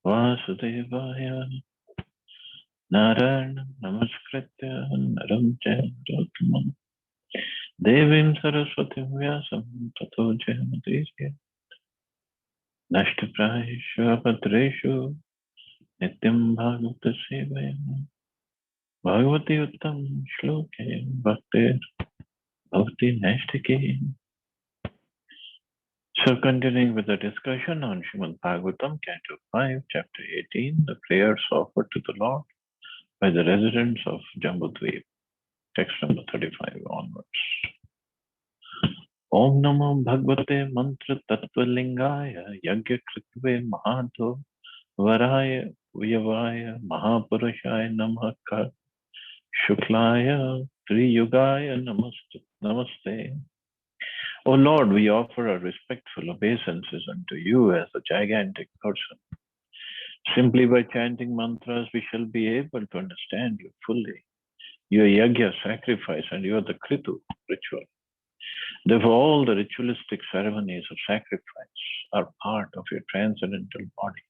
वासुदेवाय नारायणं नमस्कृत्य नरं चैव देवीं सरस्वतीं व्यासं ततो जयमुदीरये नष्टप्रायेषु भद्रेषु नित्यं भागवत सेवया भगवती उत्तम श्लोके भक्ति नैष्ठिकी. So continuing with the discussion on Srimad Bhagavatam, Canto 5, Chapter 18, the prayers offered to the Lord by the residents of Jambudvip, text number 35 onwards. Om Namo Bhagavate Mantra Tattvallingaya Yagya Kritve Mahato Varaya Vyavaya Mahapurushaya Namaha Shuklaya Triyugaya Namaste. O Lord, we offer our respectful obeisances unto you as a gigantic person. Simply by chanting mantras, we shall be able to understand you fully. You are yagya, sacrifice, and you are the kritu, ritual. Therefore, all the ritualistic ceremonies of sacrifice are part of your transcendental body.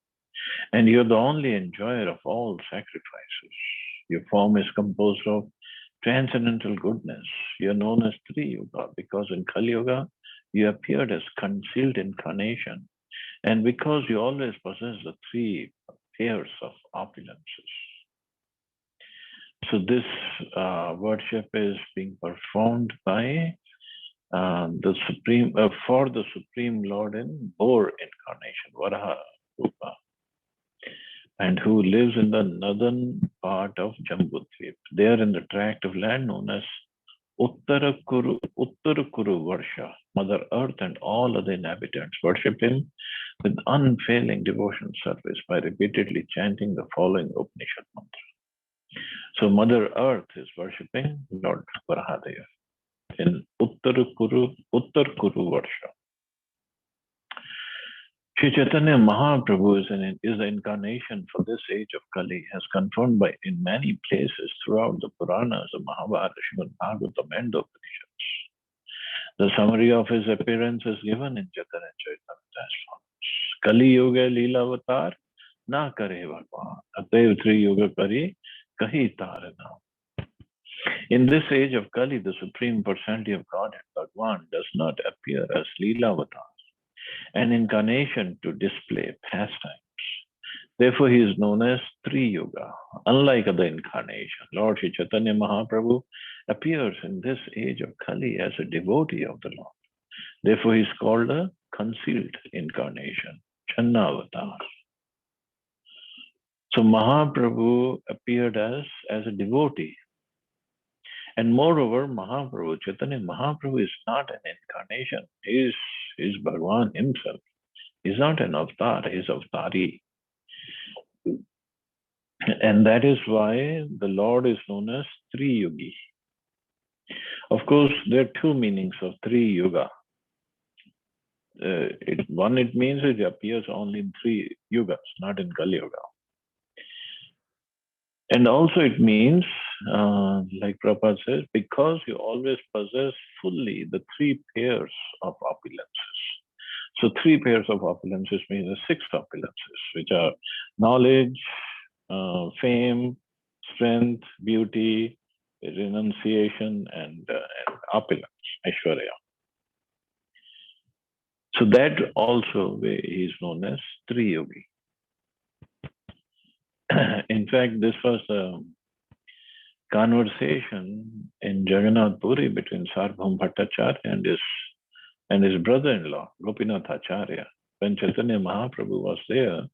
And you are the only enjoyer of all sacrifices. Your form is composed of transcendental goodness. You are known as Tri Yuga because in Kali Yuga you appeared as concealed incarnation, and because you always possess the three pairs of opulences. So this worship is being performed by the Supreme for the Supreme Lord in Boar incarnation, Varaha Rupa, and who lives in the northern part of Jambudvip. There in the tract of land known as Uttarukuru Varsha, Mother Earth and all other inhabitants worship him with unfailing devotion service by repeatedly chanting the following Upanishad mantra. So Mother Earth is worshipping Lord Varahadeva in Uttarukuru Varsha. Sri Chaitanya Mahaprabhu is the incarnation for this age of Kali, has confirmed in many places throughout the Puranas, the Mahabharata, Srimad Bhagavatam, and the Upanishads. The summary of his appearance is given in Chaitanya Charitamrita as follows: Kali Yoga Leela Avatar Na Kare Bhagwan Ataiv Tri Yoga Kari Kahi Tarana. In this age of Kali, the Supreme Personality of Godhead, Bhagwan, does not appear as Leela Avatar, an incarnation to display pastimes. Therefore, he is known as Tri Yuga. Unlike other incarnations, Lord Sri Chaitanya Mahaprabhu appears in this age of Kali as a devotee of the Lord. Therefore, he is called a concealed incarnation, Channavatar. So Mahaprabhu appeared as a devotee. And moreover, Mahaprabhu, Chaitanya Mahaprabhu is not an incarnation. He is Bhagwan himself. He's not an avatar, he's avatari. And that is why the Lord is known as Tri Yugi. Of course, there are two meanings of Tri Yuga. It means it appears only in three yugas, not in Kali Yuga. And also it means, like Prabhupada says, because you always possess fully the three pairs of opulences. So three pairs of opulences means the six opulences, which are knowledge, fame, strength, beauty, renunciation, and opulence, Aishwarya. So that also he is known as Tri Yogi. In fact, this was a conversation in Jagannath Puri between Sarbham Bhattacharya and his brother-in-law, Gopinath Acharya. When Chaitanya Mahaprabhu was there,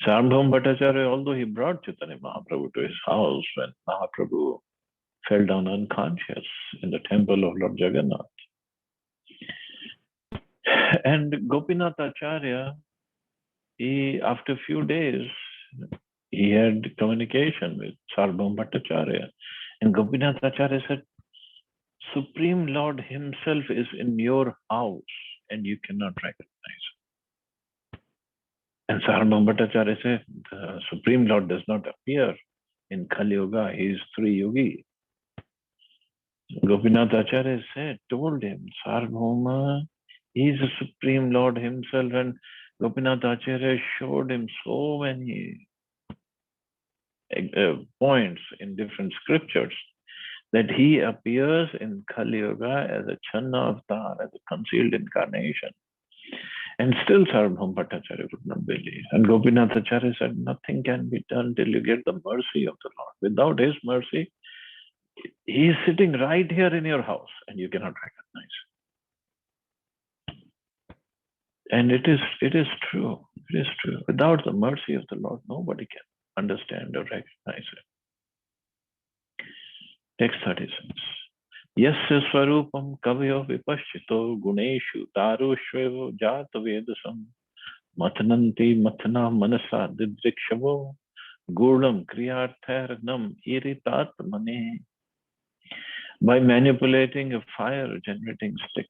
Sarbham Bhattacharya, although he brought Chaitanya Mahaprabhu to his house when Mahaprabhu fell down unconscious in the temple of Lord Jagannath. And Gopinath Acharya, after a few days, he had communication with Sarbham Bhattacharya. And Gopinath Acharya said, Supreme Lord himself is in your house and you cannot recognize him. And Sarbham Bhattacharya said, the Supreme Lord does not appear in Kali Yuga, he is Tri Yogi. Gopinath Acharya told him, Sarbhama, he is the Supreme Lord himself, and Gopinath Acharya showed him so many points in different scriptures that he appears in Kali Yuga as a Channa avatar, as a concealed incarnation. And still Sarvabhauma Bhattacharya could not believe. And Gopinath Acharya said, nothing can be done till you get the mercy of the Lord. Without his mercy, he is sitting right here in your house and you cannot recognize. And it is true. It is true. Without the mercy of the Lord, nobody can understand or recognize it. Text 36. Yasya swarupam kavyo vipashchito guneshu tarushvevo jata vedasam mathananti mathana manasa didrikshavo gurnam kriyartharnam iritatmane. By manipulating a fire generating stick,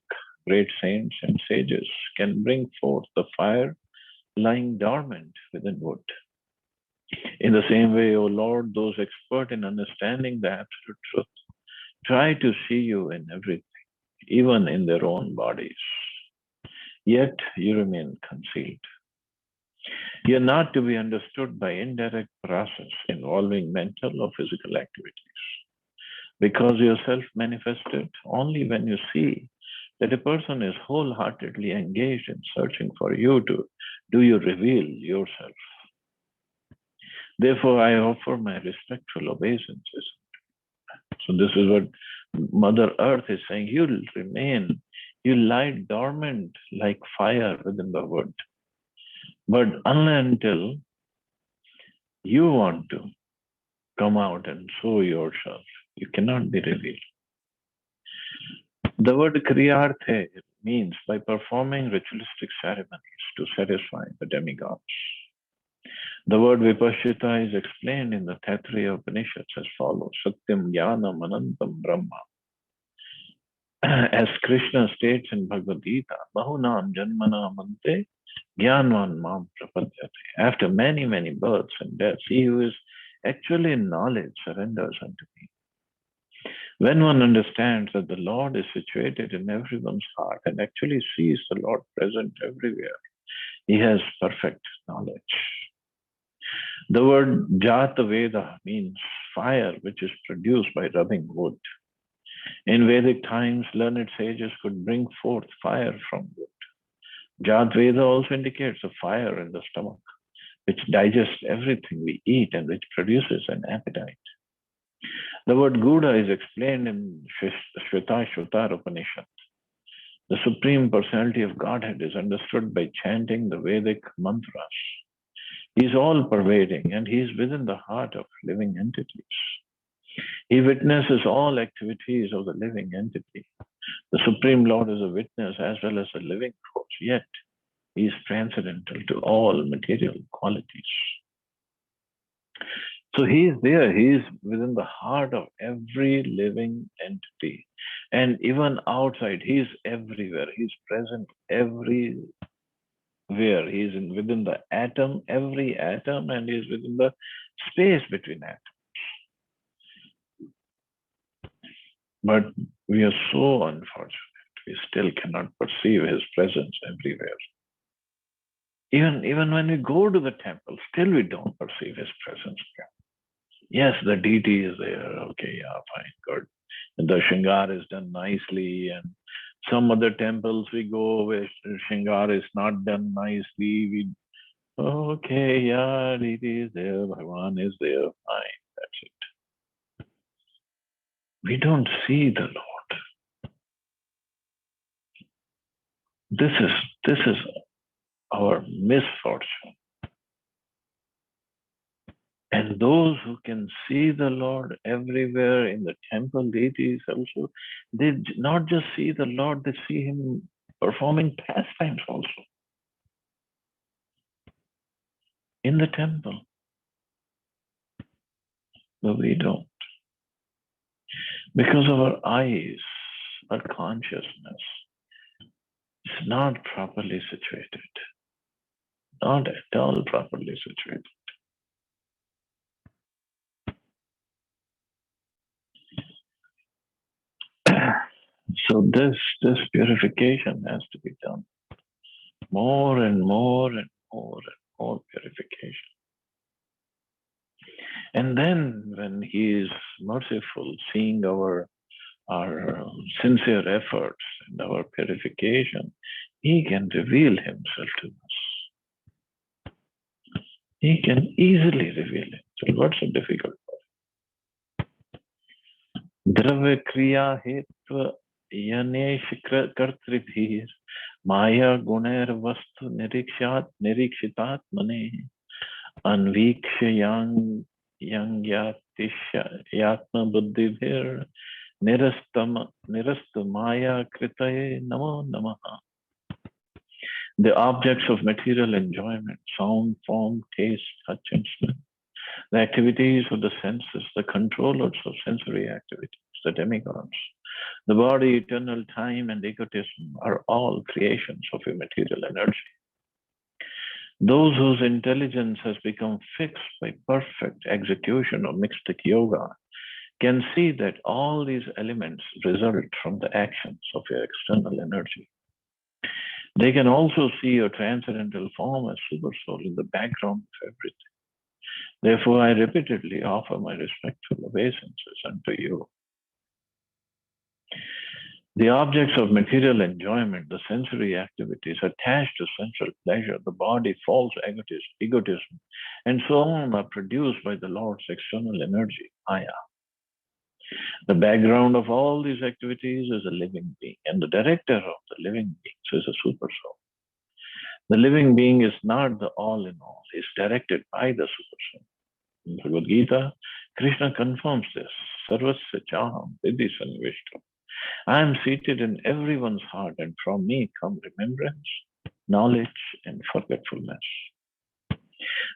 great saints and sages can bring forth the fire lying dormant within wood. In the same way, O Lord, those expert in understanding the absolute truth try to see you in everything, even in their own bodies. Yet you remain concealed. You are not to be understood by indirect process involving mental or physical activities, because you are self-manifested only when you see that a person is wholeheartedly engaged in searching for you do you reveal yourself. Therefore, I offer my respectful obeisances. So this is what Mother Earth is saying. You'll remain, you lie dormant like fire within the wood. But until you want to come out and show yourself, you cannot be revealed. The word kriyarthe means by performing ritualistic ceremonies to satisfy the demigods. The word vipashchita is explained in the Taittiriya Upanishads as follows: Satyam Jnanam Anantam Brahma. As Krishna states in Bhagavad Gita, Bahunam Janmanam Ante Jnanvan Mam Prapadyate. After many, many births and deaths, he who is actually in knowledge surrenders unto me. When one understands that the Lord is situated in everyone's heart and actually sees the Lord present everywhere, he has perfect knowledge. The word Jata Veda means fire which is produced by rubbing wood. In Vedic times, learned sages could bring forth fire from wood. Jat Veda also indicates a fire in the stomach, which digests everything we eat and which produces an appetite. The word Guda is explained in Shvetashvatar Upanishad. The Supreme Personality of Godhead is understood by chanting the Vedic mantras. He is all-pervading and he is within the heart of living entities. He witnesses all activities of the living entity. The Supreme Lord is a witness as well as a living force, yet he is transcendental to all material qualities. So he is there, he is within the heart of every living entity. And even outside, he is everywhere. He is present everywhere. He is within the atom, every atom, and he is within the space between atoms. But we are so unfortunate. We still cannot perceive his presence everywhere. Even when we go to the temple, still we don't perceive his presence there. Yes, the deity is there. Okay, yeah, fine, good. And the Shringar is done nicely. And some other temples we go where Shringar is not done nicely. Okay, yeah, deity is there. Bhagavan is there. Fine, that's it. We don't see the Lord. This is our misfortune. And those who can see the Lord everywhere in the temple deities also, they not just see the Lord, they see him performing pastimes also in the temple. But we don't. Because our eyes, our consciousness is not properly situated. Not at all properly situated. So this purification has to be done. more and more and more and more purification. And then when He is merciful, seeing our sincere efforts and our purification, He can reveal Himself to us. He can easily reveal Himself. What's so difficult? द्रव्य क्रिया हेत्व यनेश कर्तृभिः माया गुणैर वस्तु निरीक्षितात्मने अन्वीक्ष्य यात्म बुद्धिभिर निरस्त maya kritaye namo namaha. The objects of material enjoyment, sound, form, taste, touch, and smell, the activities of the senses, the controllers of sensory activities, the demigods, the body, eternal time, and egotism are all creations of immaterial energy. Those whose intelligence has become fixed by perfect execution of mystic yoga can see that all these elements result from the actions of your external energy. They can also see your transcendental form as Supersoul in the background of everything. Therefore, I repeatedly offer my respectful obeisances unto you. The objects of material enjoyment, the sensory activities attached to sensual pleasure, the body, false egotism, and so on are produced by the Lord's external energy, Maya. The background of all these activities is a living being, and the director of the living beings is a super soul. The living being is not the all in all, he is directed by the super soul. In Bhagavad Gita, Krishna confirms this. Sarvasya chaham vidhi sanvishtam. I am seated in everyone's heart, and from me come remembrance, knowledge, and forgetfulness.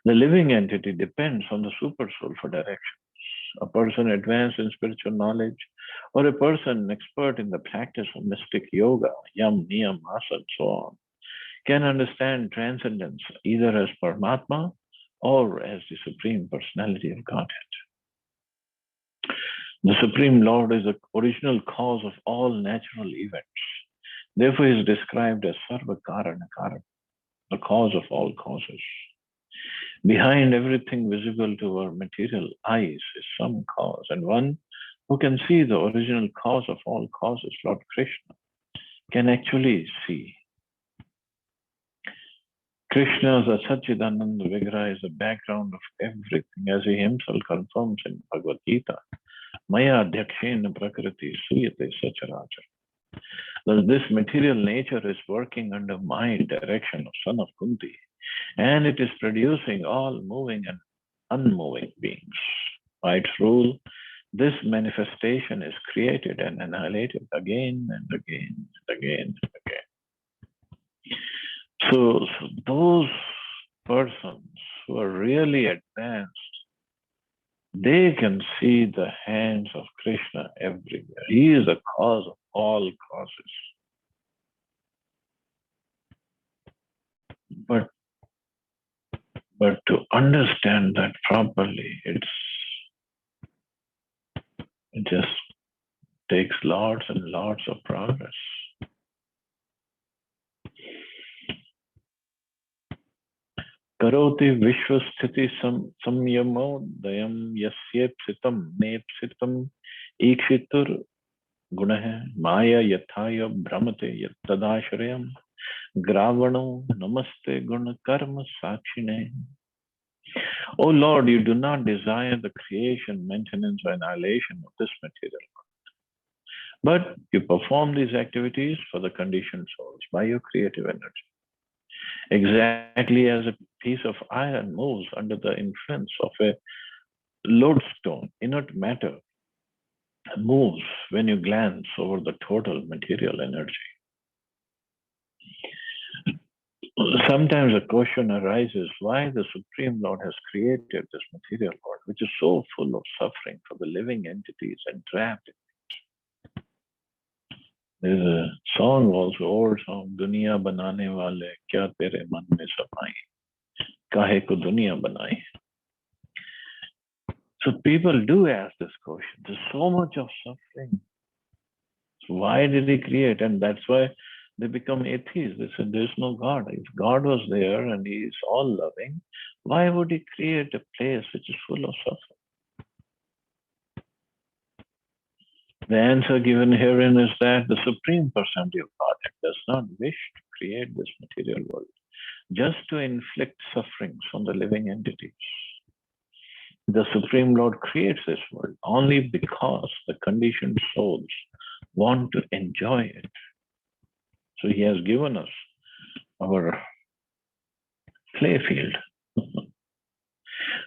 The living entity depends on the super soul for direction. A person advanced in spiritual knowledge, or a person expert in the practice of mystic yoga, yam, niyam, asana, and so on, can understand transcendence either as Paramatma or as the Supreme Personality of Godhead. The Supreme Lord is the original cause of all natural events. Therefore, he is described as Sarva Karana Karana, the cause of all causes. Behind everything visible to our material eyes is some cause, and one who can see the original cause of all causes, Lord Krishna, can actually see. Krishna's Satchidananda Vigraha is the background of everything, as he himself confirms in Bhagavad Gita. Maya Adhyakshena Prakriti Suyate Sacharacha. Thus, this material nature is working under my direction of son of Kunti, and it is producing all moving and unmoving beings. By its rule, this manifestation is created and annihilated again and again and again and again. So those persons who are really advanced, they can see the hands of Krishna everywhere. He is the cause of all causes. But to understand that properly, it just takes lots and lots of progress. Karoti Vishwasthiti Samyamodayam Yasyepsitam Nepsitam Ikshitur Gunaha Maya Yathaya Brahmate Yattadashrayam Gravano Namaste Guna Karma Sakshine. O Lord, you do not desire the creation, maintenance, or annihilation of this material world, but you perform these activities for the conditioned souls by your creative energy. Exactly as a piece of iron moves under the influence of a lodestone, inert matter moves when you glance over the total material energy. Sometimes a question arises why the Supreme Lord has created this material world, which is so full of suffering for the living entities entrapped in it. There's a song also, old song, Duniya banane wale kya tere man mein samai, kahe ko duniya banai. So people do ask this question. There's so much of suffering. So why did he create? And that's why They become atheists. They said there is no God. If God was there and He is all loving, why would He create a place which is full of suffering? The answer given herein is that the Supreme Personality of Godhead does not wish to create this material world just to inflict sufferings on the living entities. The Supreme Lord creates this world only because the conditioned souls want to enjoy it. So He has given us our playfield.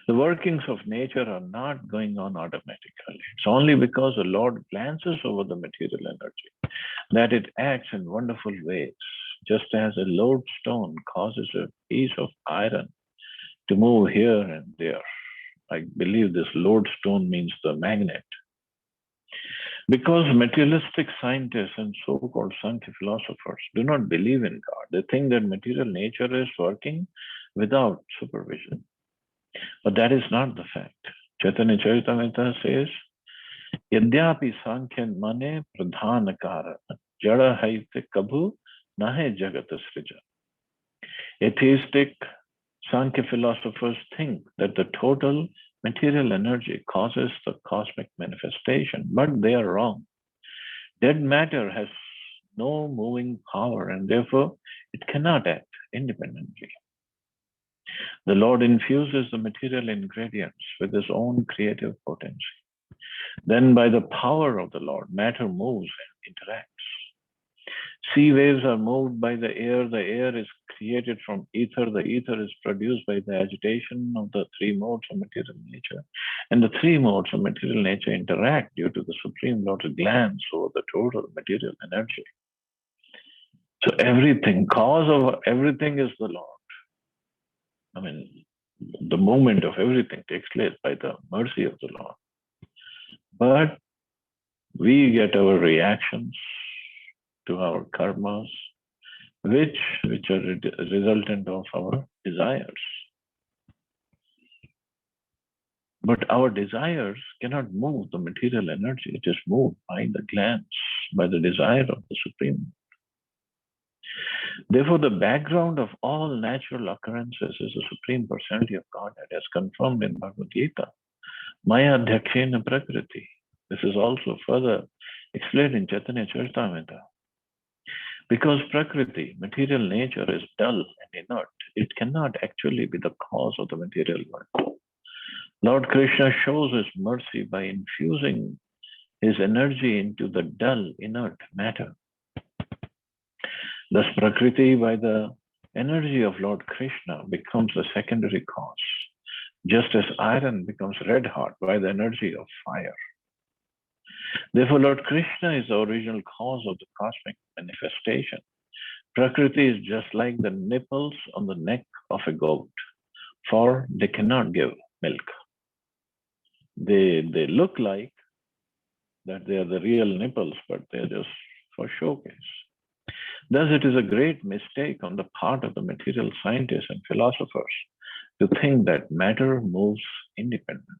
The workings of nature are not going on automatically. It's only because the Lord glances over the material energy that it acts in wonderful ways, just as a lodestone causes a piece of iron to move here and there. I believe this lodestone means the magnet. Because materialistic scientists and so-called Sankhya philosophers do not believe in God, they think that material nature is working without supervision. But that is not the fact. Chaitanya Charitamrita says, Yadyapi Sankhyan mane pradhana kara, jada haite kabhu nahe jagat srija. Atheistic Sankhya philosophers think that the total material energy causes the cosmic manifestation, but they are wrong. Dead matter has no moving power and therefore it cannot act independently. The Lord infuses the material ingredients with His own creative potency. Then by the power of the Lord, matter moves and interacts. Sea waves are moved by the air is created from ether, the ether is produced by the agitation of the three modes of material nature, and the three modes of material nature interact due to the Supreme Lord's glance over the total material energy. So everything, cause of everything is the Lord. I mean, the movement of everything takes place by the mercy of the Lord. But we get our reactions to our karmas, which are resultant of our desires. But our desires cannot move the material energy. It is moved by the glance, by the desire of the Supreme. Therefore, the background of all natural occurrences is the Supreme Personality of Godhead, as confirmed in Bhagavad Gita. Maya Dhakshena Prakriti. This is also further explained in Chaitanya Charitamrita. Because Prakriti, material nature, is dull and inert, it cannot actually be the cause of the material world. Lord Krishna shows His mercy by infusing His energy into the dull, inert matter. Thus, Prakriti, by the energy of Lord Krishna, becomes the secondary cause, just as iron becomes red hot by the energy of fire. Therefore, Lord Krishna is the original cause of the cosmic manifestation. Prakriti is just like the nipples on the neck of a goat, for they cannot give milk. They look like that they are the real nipples, but they're just for showcase. Thus, it is a great mistake on the part of the material scientists and philosophers to think that matter moves independently.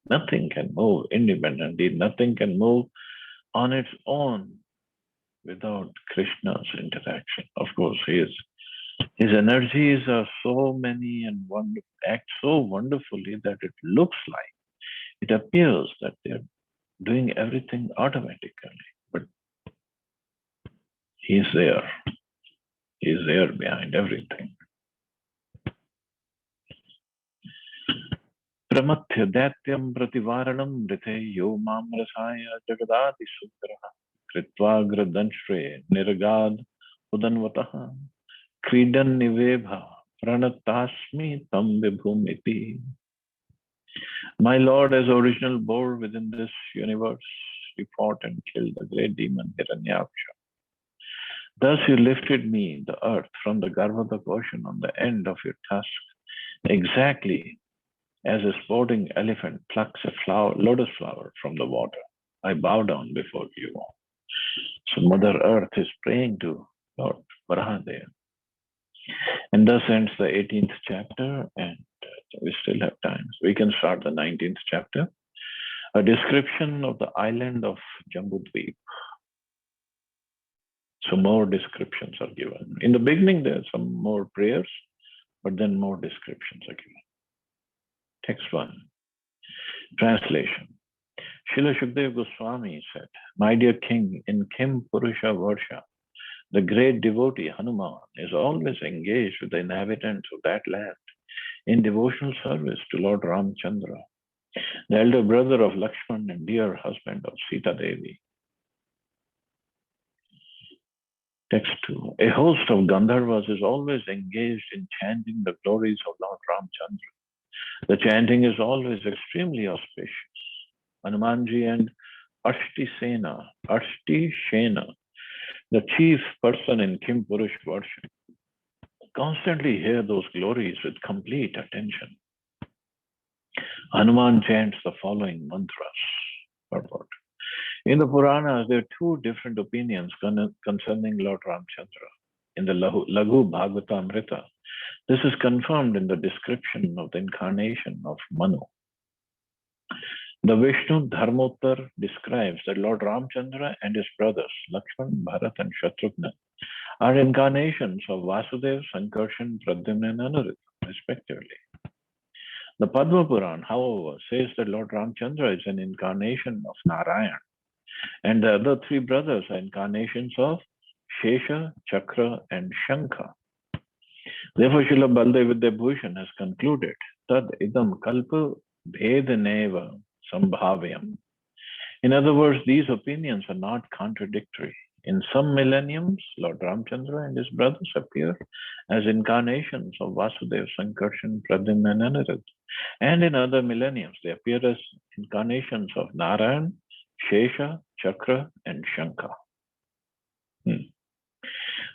Nothing can move independently. Nothing can move on its own without Krishna's interaction. Of course, his energies are so many and act so wonderfully that it looks like, it appears that they're doing everything automatically. But He's there. He's there behind everything. Pramatya datyam prativaranam rite yo mam rasaya jagadati sutraha kritva gradanshre niragad udanvataha kridan nivebha pranatasmi tam vibhum iti. My Lord, as original born within this universe, you fought and killed the great demon Hiranyaksha. Thus you lifted me, the earth, from the Garbhodak ocean on the end of your tusk, exactly as a sporting elephant plucks a lotus flower from the water. I bow down before you. So Mother Earth is praying to Lord Varahadev. And thus ends the 18th chapter, and we still have time. So we can start the 19th chapter. A description of the island of Jambudvip. So more descriptions are given. In the beginning, there are some more prayers, but then more descriptions are given. Text 1. Translation. Srila Shukdev Goswami said, "My dear king, in Kim Purusha Varsha, the great devotee Hanuman is always engaged with the inhabitants of that land in devotional service to Lord Ramchandra, the elder brother of Lakshman and dear husband of Sita Devi." Text 2. A host of Gandharvas is always engaged in chanting the glories of Lord Ramchandra. The chanting is always extremely auspicious. Hanumanji and Ashti Shena, the chief person in Kim Purush Varsha, constantly hear those glories with complete attention. Hanuman chants the following mantras. Purport. In the Puranas, there are two different opinions concerning Lord Ramchandra. In the Laghu Bhagavatamrita, this is confirmed in the description of the incarnation of Manu. The Vishnu Dharmottar describes that Lord Ramchandra and his brothers, Lakshman, Bharat, and Shatrughna, are incarnations of Vasudev, Sankarshan, Pradyumna, and Aniruddha, respectively. The Padma Puran, however, says that Lord Ramchandra is an incarnation of Narayan, and the other three brothers are incarnations of Shesha, Chakra, and Shankha. Therefore, Srila Baldev Vidyabhushan has concluded, Tad idam kalpa bhedaneva sambhavyam. In other words, these opinions are not contradictory. In some millenniums, Lord Ramchandra and his brothers appear as incarnations of Vasudev, Sankarshan, Pradyumna, and Aniruddha. And in other millenniums, they appear as incarnations of Narayan, Shesha, Chakra, and Shankha.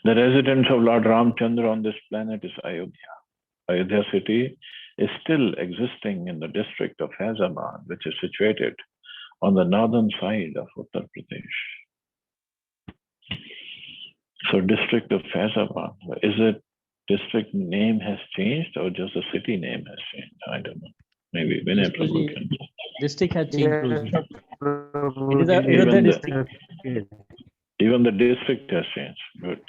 The residence of Lord Ramchandra on this planet is Ayodhya. Ayodhya city is still existing in the district of Faizabad, which is situated on the northern side of Uttar Pradesh. So district of Faizabad, is it district name has changed or just the city name has changed? I don't know. Maybe Vinay Prabhu can. District has changed. Yes, It is Ayodhya district. Even the district has changed. Good.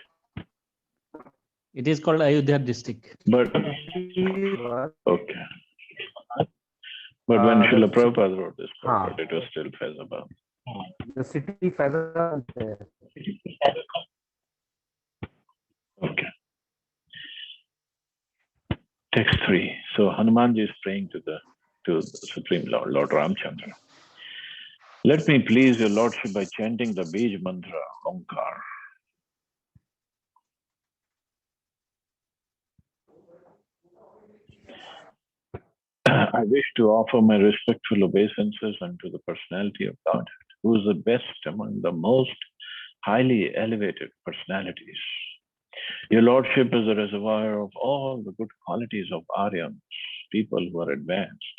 It is called Ayodhya district. But okay. But when Srila Prabhupada wrote this purport, it was still Faizabad. The city Faizabad. Okay. Text 3. So Hanumanji is praying to the Supreme Lord, Lord Ramchandra. Let me please your Lordship by chanting the Bij mantra, Omkar. I wish to offer my respectful obeisances unto the personality of Godhead, who is the best among the most highly elevated personalities. Your Lordship is the reservoir of all the good qualities of Aryans, people who are advanced.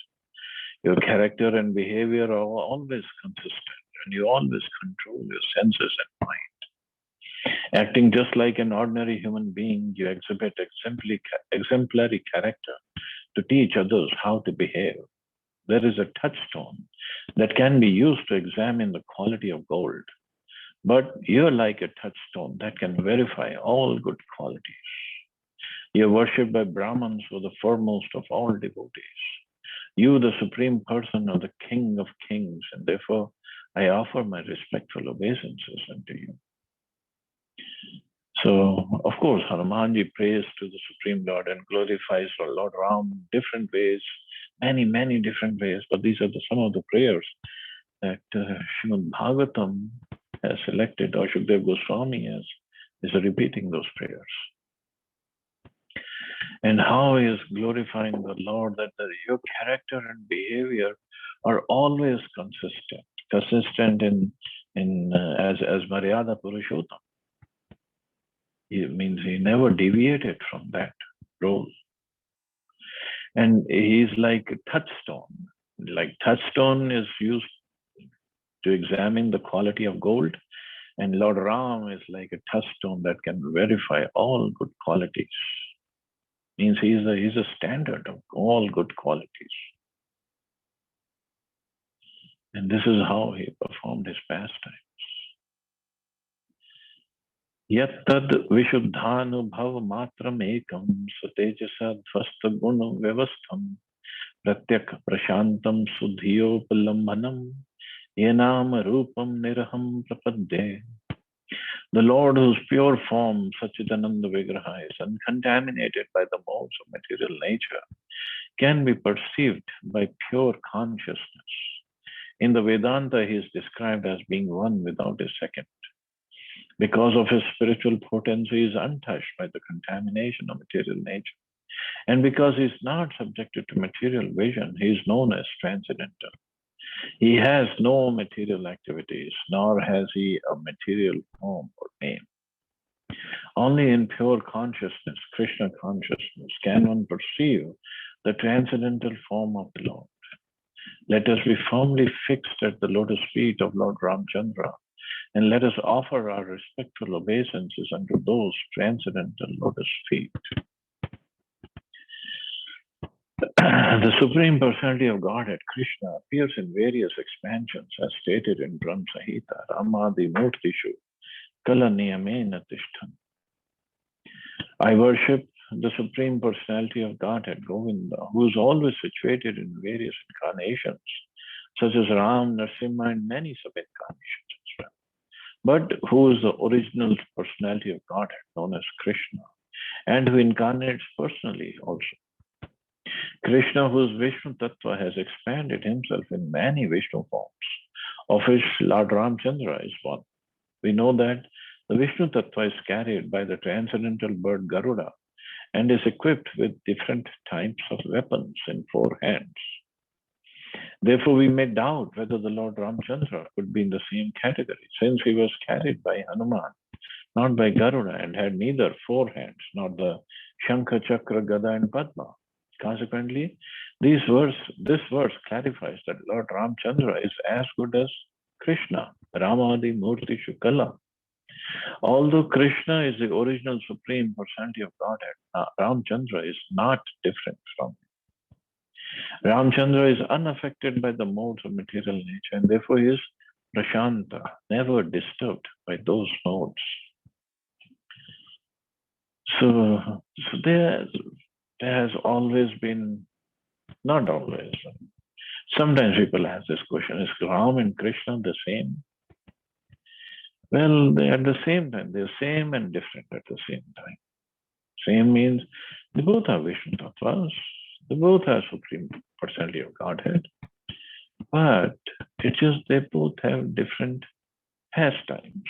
Your character and behavior are always consistent, and you always control your senses and mind. Acting just like an ordinary human being, you exhibit exemplary character to teach others how to behave. There is a touchstone that can be used to examine the quality of gold, but you're like a touchstone that can verify all good qualities. You're worshipped by Brahmins who are the foremost of all devotees. You, the supreme person, are the King of Kings, and therefore I offer my respectful obeisances unto you. So, of course, Hanumanji prays to the Supreme Lord and glorifies Lord Ram in different ways, many different ways. But these are some of the prayers that Srimad Bhagavatam has selected, or Shukdev Goswami is repeating those prayers. And how he is glorifying the Lord, that your character and behavior are always consistent as Maryada Purushottam. It means he never deviated from that role. And he's like a touchstone. Like touchstone is used to examine the quality of gold, and Lord Ram is like a touchstone that can verify all good qualities. Means he's a standard of all good qualities. And this is how he performed his pastimes. Yattad vishuddhanubhav matram ekam satejasa dhvasta guna vyavastham pratyak prashantam sudhiyopalambanam yenam rupam niraham prapadde. The Lord, whose pure form, Sachidananda Vigraha, is uncontaminated by the modes of material nature, can be perceived by pure consciousness. In the Vedanta, he is described as being one without a second. Because of his spiritual potency, he is untouched by the contamination of material nature. And because he is not subjected to material vision, he is known as transcendental. He has no material activities, nor has he a material form or name. Only in pure consciousness, Krishna consciousness, can one perceive the transcendental form of the Lord. Let us be firmly fixed at the lotus feet of Lord Ramchandra, and let us offer our respectful obeisances unto those transcendental lotus feet. The Supreme Personality of Godhead, Krishna, appears in various expansions as stated in Brahma Sahita, Ramadi Murtishu, Kala Niyamena Tishtan. I worship the Supreme Personality of Godhead, Govinda, who is always situated in various incarnations, such as Ram, Narasimha, and many sub-incarnations as well. But who is the original personality of Godhead, known as Krishna, and who incarnates personally also. Krishna, whose Vishnu Tattva has expanded himself in many Vishnu forms, of which Lord Ramchandra is one. We know that the Vishnu Tattva is carried by the transcendental bird Garuda and is equipped with different types of weapons in 4 hands. Therefore, we may doubt whether the Lord Ramchandra could be in the same category, since he was carried by Hanuman, not by Garuda, and had neither 4 hands, nor the Shankha, Chakra, Gada, and Padma. Consequently, this verse clarifies that Lord Ramchandra is as good as Krishna, Ramadi Murti Shukala. Although Krishna is the original Supreme Personality of Godhead, Ramchandra is not different from him. Ramchandra is unaffected by the modes of material nature, and therefore he is Prashanta, never disturbed by those modes. So there has always been, not always, sometimes people ask this question, is Ram and Krishna the same? Well, they are at the same time. They're same and different at the same time. Same means they both are Vishnu Tattvas. They both are Supreme Personality of Godhead. But it's just they both have different pastimes.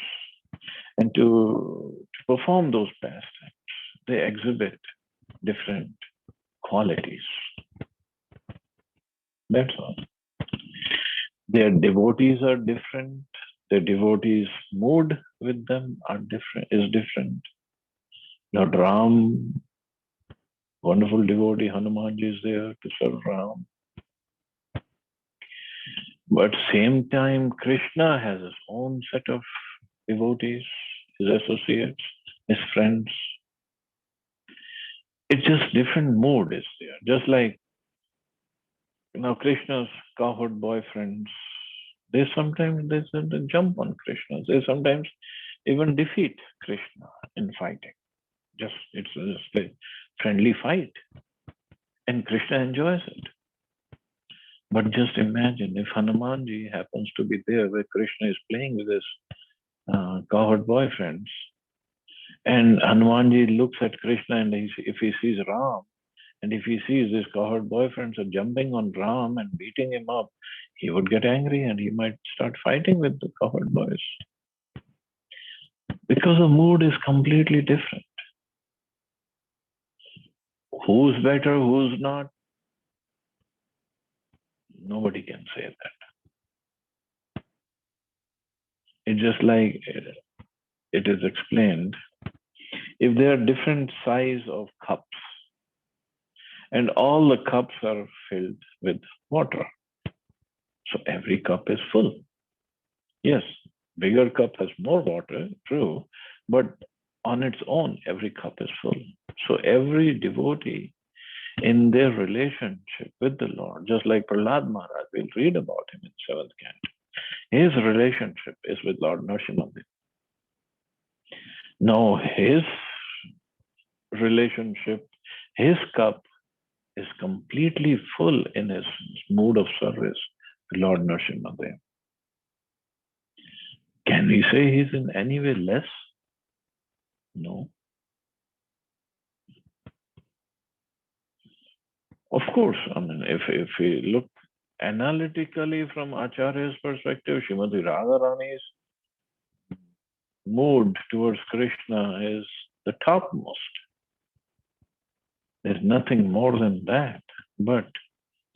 And to perform those pastimes, they exhibit different qualities. That's all. Their devotees are different. The devotees' mood with them is different. Lord Ram, wonderful devotee, Hanumanji is there to serve Ram. But same time, Krishna has his own set of devotees, his associates, his friends. It's just different mood is there. Just like, Krishna's cowherd boyfriends, they sometimes jump on Krishna. They sometimes even defeat Krishna in fighting. It's just a friendly fight. And Krishna enjoys it. But just imagine if Hanumanji happens to be there where Krishna is playing with his cowherd boyfriends, and Hanumanji looks at Krishna, and if he sees Ram, and if he sees his cowherd boyfriends are jumping on Ram and beating him up, he would get angry and he might start fighting with the cowherd boys. Because the mood is completely different. Who's better, who's not? Nobody can say that. It's just like it is explained. If there are different size of cups, and all the cups are filled with water, so every cup is full. Yes, bigger cup has more water, true, but on its own, every cup is full. So every devotee in their relationship with the Lord, just like Prahlad Maharaj, we'll read about him in 7th canto. His relationship is with Lord Narasimha. No, his relationship, his cup is completely full in his mood of service to Lord Nrsimhadev. Can we say he's in any way less? No. Of course, I mean, if we look analytically from Acharya's perspective, Srimati Radharani's mood towards Krishna is the topmost. There's nothing more than that. But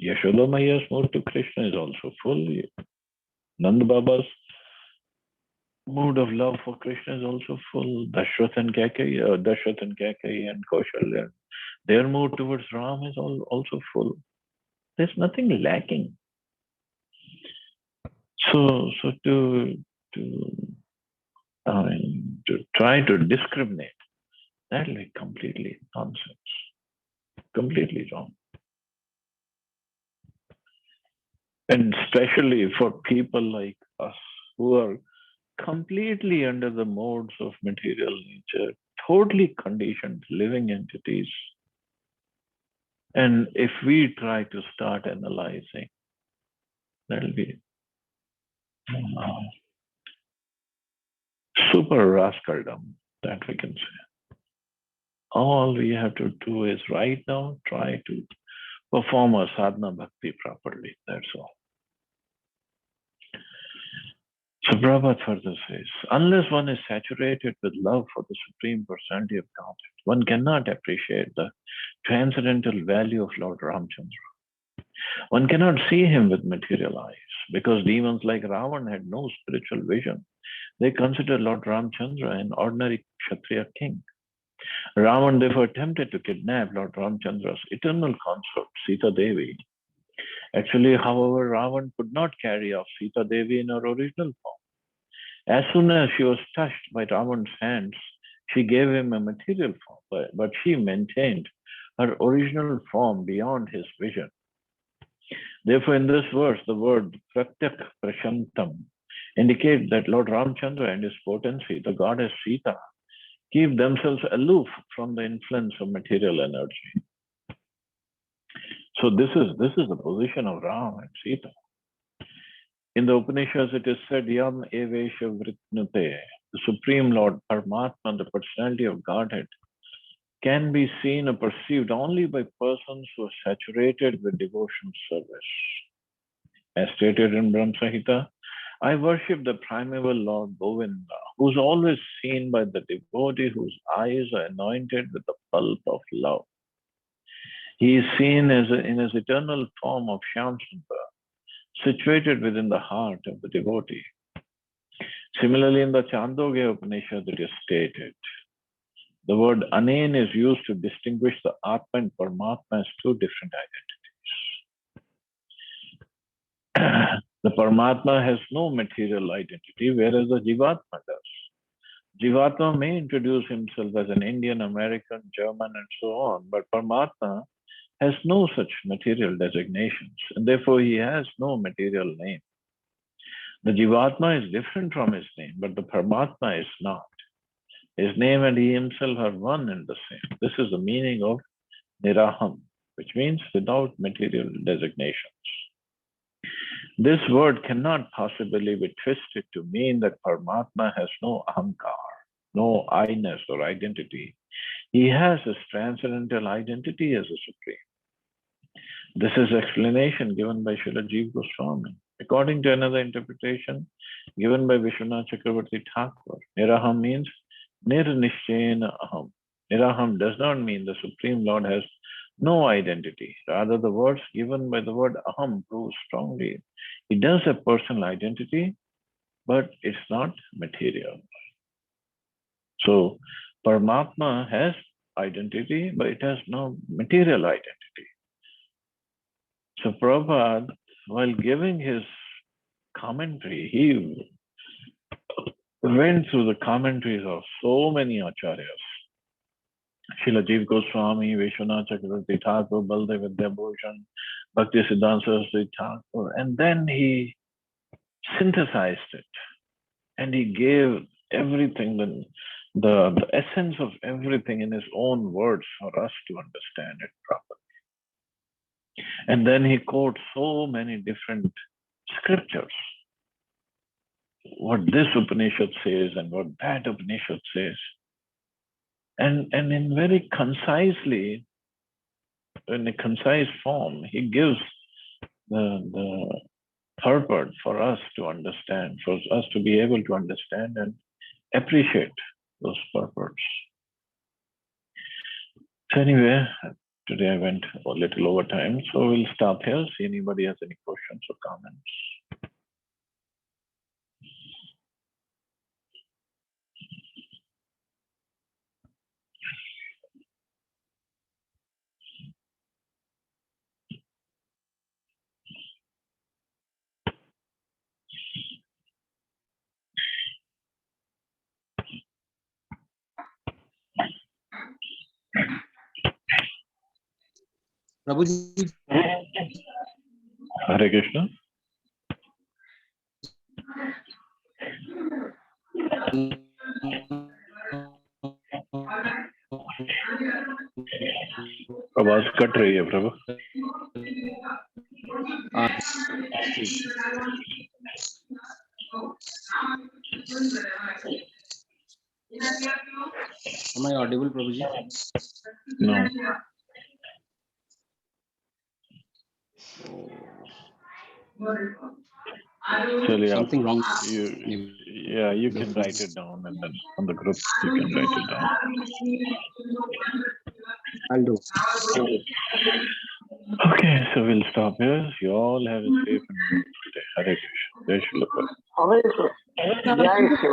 Yashoda Maiya's mood to Krishna is also full. Nand Baba's mood of love for Krishna is also full. Dashrath and Kaikeyi and Kaushalya, their mood towards Ram is also full. There's nothing lacking. So to try to discriminate, that will be completely nonsense, completely wrong. And especially for people like us who are completely under the modes of material nature, totally conditioned living entities. And if we try to start analyzing, that'll be super rascaldom, that we can say. All we have to do is right now try to perform our sadhana bhakti properly. That's all. So Prabhupada further says, unless one is saturated with love for the Supreme Personality of Godhead, one cannot appreciate the transcendental value of Lord Ramchandra. One cannot see him with material eyes because demons like Ravan had no spiritual vision. They considered Lord Ramchandra an ordinary Kshatriya king. Ravan therefore attempted to kidnap Lord Ramchandra's eternal consort, Sita Devi. Actually, however, Ravan could not carry off Sita Devi in her original form. As soon as she was touched by Ravan's hands, she gave him a material form, but she maintained her original form beyond his vision. Therefore, in this verse, the word Pratyak Prashantam indicates that Lord Ramchandra and his potency, the goddess Sita, keep themselves aloof from the influence of material energy. So this is the position of Ram and Sita. In the Upanishads, it is said, Yam Evesha Vritnute, the Supreme Lord Paramatma, the personality of Godhead, can be seen or perceived only by persons who are saturated with devotional service. As stated in Brahma Samhita, I worship the primeval Lord Govinda, who is always seen by the devotee whose eyes are anointed with the pulp of love. He is seen in his eternal form of Shyamsundar, situated within the heart of the devotee. Similarly, in the Chandogya Upanishad, it is stated, the word Anen is used to distinguish the Atma and Paramatma as two different identities. The Paramatma has no material identity, whereas the Jivatma does. Jivatma may introduce himself as an Indian, American, German, and so on, but Paramatma has no such material designations, and therefore he has no material name. The Jivatma is different from his name, but the Paramatma is not. His name and he himself are one and the same. This is the meaning of Niraham, which means without material designations. This word cannot possibly be twisted to mean that Paramatma has no ahankar, no I-ness or identity. He has his transcendental identity as a supreme. This is explanation given by Srila Jiva Goswami. According to another interpretation given by Vishwanath Chakravarti Thakur, Niraham means Nirnishchena Aham. Niraham does not mean the Supreme Lord has no identity. Rather, the words given by the word Aham prove strongly. He does have personal identity, but it's not material. So, Paramatma has identity, but it has no material identity. So, Prabhupada, while giving his commentary, he went through the commentaries of so many acharyas. Srila Jiva Goswami, Vishwanath Chakravarti Thakur, Baldev Vidyabhushan, Bhakti Siddhanta Saraswati Thakur, and then he synthesized it and he gave everything, the essence of everything in his own words for us to understand it properly. And then he quotes so many different scriptures. What this Upanishad says and what that Upanishad says. And in very concisely, in a concise form, he gives the purport for us to understand, for us to be able to understand and appreciate those purports. So anyway, today I went a little over time, so we'll stop here. See anybody has any questions or comments. Prabhuji, Hare Krishna. आवाज cut रही है प्रभु. Am I audible, Prabhuji? No. Chaliye, Something wrong. you can write it down and then on the group you can write it down. I'll do. Okay, so we'll stop here. You all have a safe and good day. Hare Krishna. Jai Shri Prabhupada.